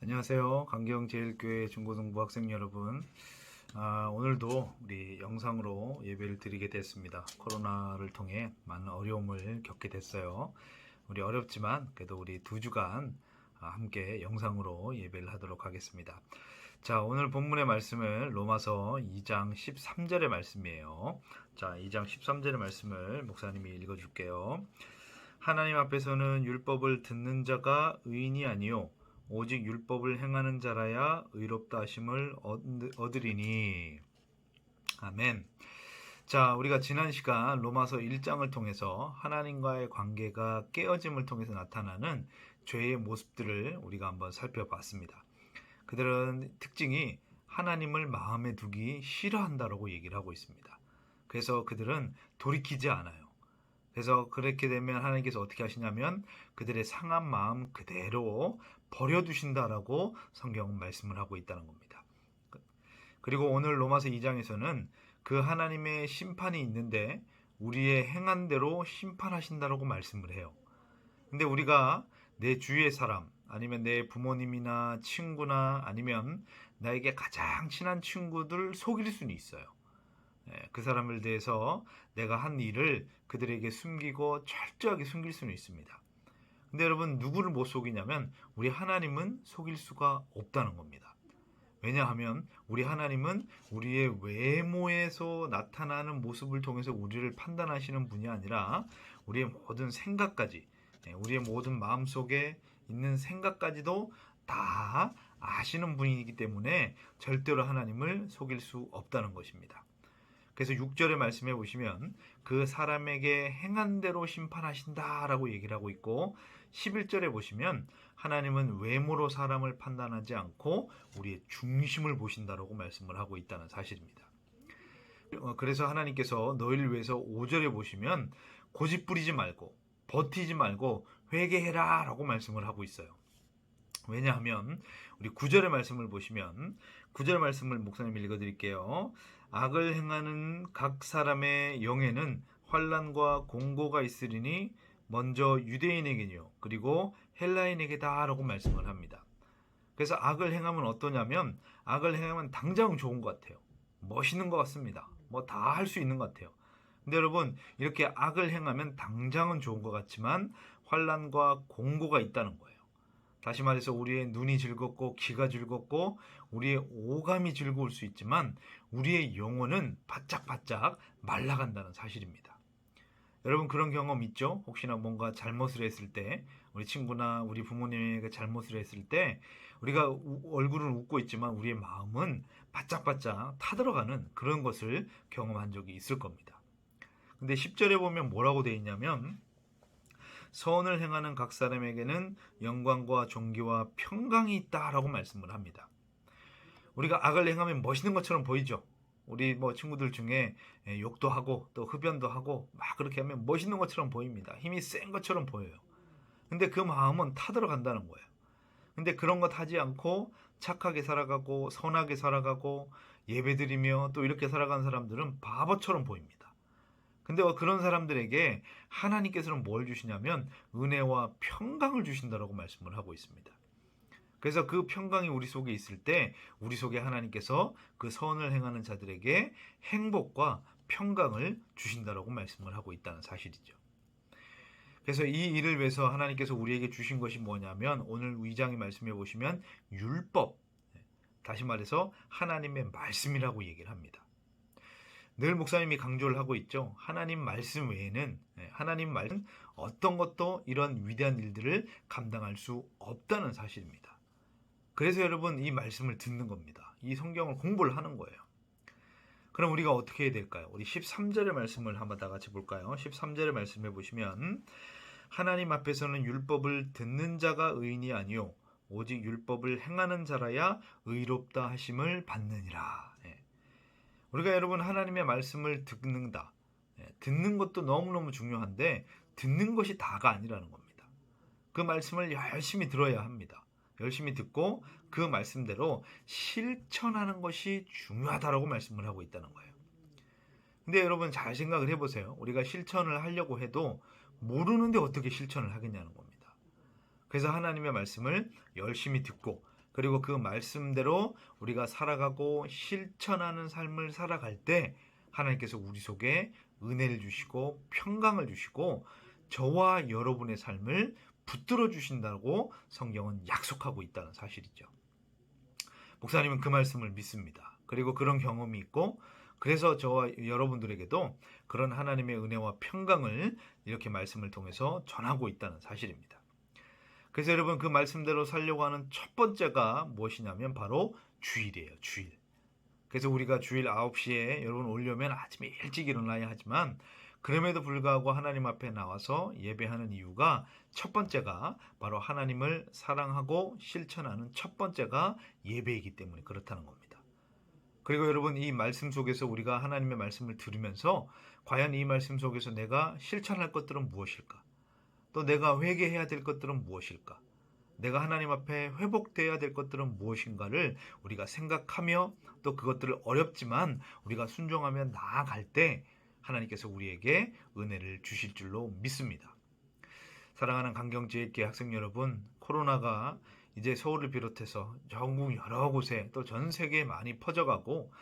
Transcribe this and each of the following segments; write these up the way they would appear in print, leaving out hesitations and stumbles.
안녕하세요. 강경제일교회 중고등부 학생 여러분. 오늘도 우리 영상으로 예배를 드리게 됐습니다. 코로나를 통해 많은 어려움을 겪게 됐어요. 우리 어렵지만 그래도 우리 2주간 함께 영상으로 예배를 하도록 하겠습니다. 자, 오늘 본문의 말씀을 로마서 2장 13절의 말씀이에요. 자, 2장 13절의 말씀을 목사님이 읽어줄게요. 하나님 앞에서는 율법을 듣는 자가 의인이 아니요 오직 율법을 행하는 자라야 의롭다 하심을 얻으리니. 아멘. 자, 우리가 지난 시간 로마서 1장을 통해서 하나님과의 관계가 깨어짐을 통해서 나타나는 죄의 모습들을 우리가 한번 살펴봤습니다. 그들은 특징이 하나님을 마음에 두기 싫어한다라고 얘기를 하고 있습니다. 그래서 그들은 돌이키지 않아요. 그래서 그렇게 되면 하나님께서 어떻게 하시냐면 그들의 상한 마음 그대로 버려두신다라고 성경은 말씀을 하고 있다는 겁니다. 그리고 오늘 로마서 2장에서는 그 하나님의 심판이 있는데 우리의 행한 대로 심판하신다라고 말씀을 해요. 근데 우리가 내 주위의 사람 아니면 내 부모님이나 친구나 아니면 나에게 가장 친한 친구들 속일 수는 있어요. 그 사람을 대해서 내가 한 일을 그들에게 숨기고 철저하게 숨길 수는 있습니다. 근데 여러분 누구를 못 속이냐면 우리 하나님은 속일 수가 없다는 겁니다. 왜냐하면 우리 하나님은 우리의 외모에서 나타나는 모습을 통해서 우리를 판단하시는 분이 아니라 우리의 모든 생각까지, 우리의 모든 마음속에 있는 생각까지도 다 아시는 분이기 때문에 절대로 하나님을 속일 수 없다는 것입니다. 그래서 6절의 말씀해 보시면 그 사람에게 행한 대로 심판하신다라고 얘기를 하고 있고 11절에 보시면 하나님은 외모로 사람을 판단하지 않고 우리의 중심을 보신다라고 말씀을 하고 있다는 사실입니다. 그래서 하나님께서 너희를 위해서 5절에 보시면 고집 부리지 말고 버티지 말고 회개해라 라고 말씀을 하고 있어요. 왜냐하면 우리 9절의 말씀을 보시면 9절 말씀을 목사님 읽어드릴게요. 악을 행하는 각 사람의 영에는 환난과 공고가 있으리니 먼저 유대인에게요 그리고 헬라인에게다 라고 말씀을 합니다. 그래서 악을 행하면 어떠냐면 악을 행하면 당장 좋은 것 같아요. 멋있는 것 같습니다. 뭐 다 할 수 있는 것 같아요. 근데 여러분 이렇게 악을 행하면 당장은 좋은 것 같지만 환난과 공고가 있다는 거예요. 다시 말해서 우리의 눈이 즐겁고 귀가 즐겁고 우리의 오감이 즐거울 수 있지만 우리의 영혼은 바짝바짝 말라간다는 사실입니다. 여러분 그런 경험 있죠? 혹시나 뭔가 잘못을 했을 때 우리 친구나 우리 부모님에게 잘못을 했을 때 우리가 얼굴은 웃고 있지만 우리의 마음은 바짝바짝 타들어가는 그런 것을 경험한 적이 있을 겁니다. 근데 10절에 보면 뭐라고 되어 있냐면 선을 행하는 각 사람에게는 영광과 존귀와 평강이 있다라고 말씀을 합니다. 우리가 악을 행하면 멋있는 것처럼 보이죠. 우리 뭐 친구들 중에 욕도 하고 또 흡연도 하고 막 그렇게 하면 멋있는 것처럼 보입니다. 힘이 센 것처럼 보여요. 근데 그 마음은 타들어간다는 거예요. 근데 그런 것 하지 않고 착하게 살아가고 선하게 살아가고 예배드리며 또 이렇게 살아가는 사람들은 바보처럼 보입니다. 근데 그런 사람들에게 하나님께서는 뭘 주시냐면 은혜와 평강을 주신다라고 말씀을 하고 있습니다. 그래서 그 평강이 우리 속에 있을 때 우리 속에 하나님께서 그 선을 행하는 자들에게 행복과 평강을 주신다라고 말씀을 하고 있다는 사실이죠. 그래서 이 일을 위해서 하나님께서 우리에게 주신 것이 뭐냐면 오늘 2장의 말씀해 보시면 율법, 다시 말해서 하나님의 말씀이라고 얘기를 합니다. 늘 목사님이 강조를 하고 있죠. 하나님 말씀 외에는 하나님 말씀 어떤 것도 이런 위대한 일들을 감당할 수 없다는 사실입니다. 그래서 여러분 이 말씀을 듣는 겁니다. 이 성경을 공부를 하는 거예요. 그럼 우리가 어떻게 해야 될까요? 우리 13절의 말씀을 한번 다 같이 볼까요? 13절의 말씀해 보시면 하나님 앞에서는 율법을 듣는 자가 의인이 아니요 오직 율법을 행하는 자라야 의롭다 하심을 받느니라. 우리가 여러분 하나님의 말씀을 듣는다. 듣는 것도 너무너무 중요한데 듣는 것이 다가 아니라는 겁니다. 그 말씀을 열심히 들어야 합니다. 열심히 듣고 그 말씀대로 실천하는 것이 중요하다라고 말씀을 하고 있다는 거예요. 근데 여러분 잘 생각을 해보세요. 우리가 실천을 하려고 해도 모르는데 어떻게 실천을 하겠냐는 겁니다. 그래서 하나님의 말씀을 열심히 듣고 그리고 그 말씀대로 우리가 살아가고 실천하는 삶을 살아갈 때 하나님께서 우리 속에 은혜를 주시고 평강을 주시고 저와 여러분의 삶을 붙들어 주신다고 성경은 약속하고 있다는 사실이죠. 목사님은 그 말씀을 믿습니다. 그리고 그런 경험이 있고 그래서 저와 여러분들에게도 그런 하나님의 은혜와 평강을 이렇게 말씀을 통해서 전하고 있다는 사실입니다. 그래서 여러분 그 말씀대로 살려고 하는 첫 번째가 무엇이냐면 바로 주일이에요. 주일. 그래서 우리가 주일 9시에 여러분 오려면 아침에 일찍 일어나야 하지만 그럼에도 불구하고 하나님 앞에 나와서 예배하는 이유가 첫 번째가 바로 하나님을 사랑하고 실천하는 첫 번째가 예배이기 때문에 그렇다는 겁니다. 그리고 여러분 이 말씀 속에서 우리가 하나님의 말씀을 들으면서 과연 이 말씀 속에서 내가 실천할 것들은 무엇일까? 또 내가 회개해야 될 것들은 무엇일까? 내가 하나님 앞에 회복되어야 될 것들은 무엇인가를 우리가 생각하며 또 그것들을 어렵지만 우리가 순종하며 나아갈 때 하나님께서 우리에게 은혜를 주실 줄로 믿습니다. 사랑하는 강경제일교회 학생 여러분, 코로나가 이제 서울을 비롯해서 전국 여러 곳에 또 전 세계에 많이 퍼져가고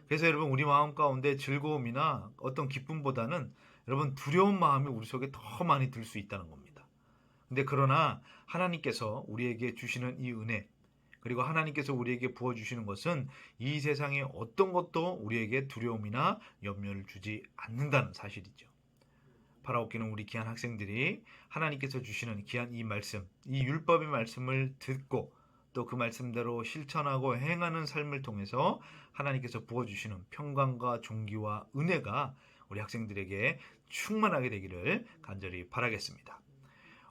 그래서 여러분 우리 마음 가운데 즐거움이나 어떤 기쁨보다는 여러분 두려운 마음이 우리 속에 더 많이 들 수 있다는 겁니다. 근데 그러나 하나님께서 우리에게 주시는 이 은혜 그리고 하나님께서 우리에게 부어주시는 것은 이 세상의 어떤 것도 우리에게 두려움이나 염려를 주지 않는다는 사실이죠. 바라옵기는 우리 귀한 학생들이 하나님께서 주시는 귀한 이 말씀, 이 율법의 말씀을 듣고 또 그 말씀대로 실천하고 행하는 삶을 통해서 하나님께서 부어주시는 평강과 존귀와 은혜가 우리 학생들에게 충만하게 되기를 간절히 바라겠습니다.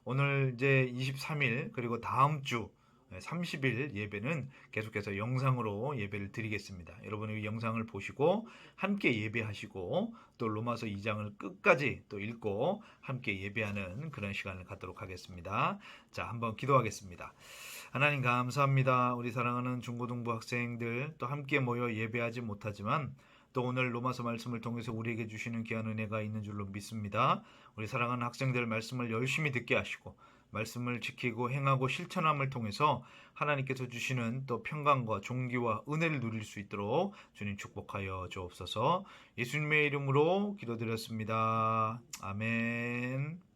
오늘 이제 23일 그리고 다음 주 30일 예배는 계속해서 영상으로 예배를 드리겠습니다. 여러분이 이 영상을 보시고 함께 예배하시고 또 로마서 2장을 끝까지 또 읽고 함께 예배하는 그런 시간을 갖도록 하겠습니다. 자, 한번 기도하겠습니다. 하나님 감사합니다. 우리 사랑하는 중고등부 학생들 또 함께 모여 예배하지 못하지만 또 오늘 로마서 말씀을 통해서 우리에게 주시는 귀한 은혜가 있는 줄로 믿습니다. 우리 사랑하는 학생들 말씀을 열심히 듣게 하시고 말씀을 지키고 행하고 실천함을 통해서 하나님께서 주시는 또 평강과 존귀와 은혜를 누릴 수 있도록 주님 축복하여 주옵소서. 예수님의 이름으로 기도드렸습니다. 아멘.